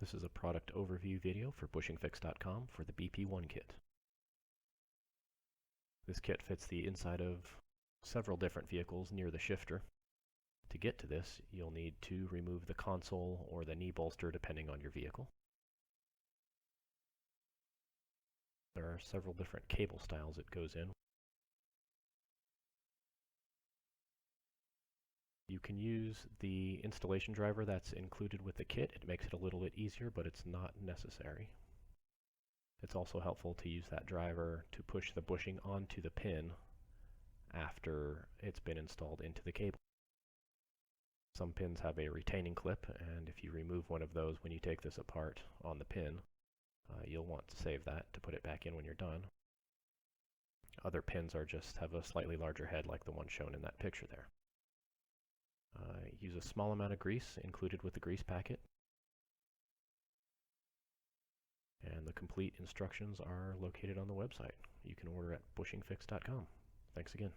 This is a product overview video for BushingFix.com for the BP1 kit. This kit fits the inside of several different vehicles near the shifter. To get to this, you'll need to remove the console or the knee bolster depending on your vehicle. There are several different cable styles it goes in. You can use the installation driver that's included with the kit. It makes it a little bit easier, but it's not necessary. It's also helpful to use that driver to push the bushing onto the pin after it's been installed into the cable. Some pins have a retaining clip, and if you remove one of those when you take this apart on the pin, you'll want to save that to put it back in when you're done. Other pins have a slightly larger head like the one shown in that picture there. Use a small amount of grease included with the grease packet. And the complete instructions are located on the website. You can order at BushingFix.com. Thanks again.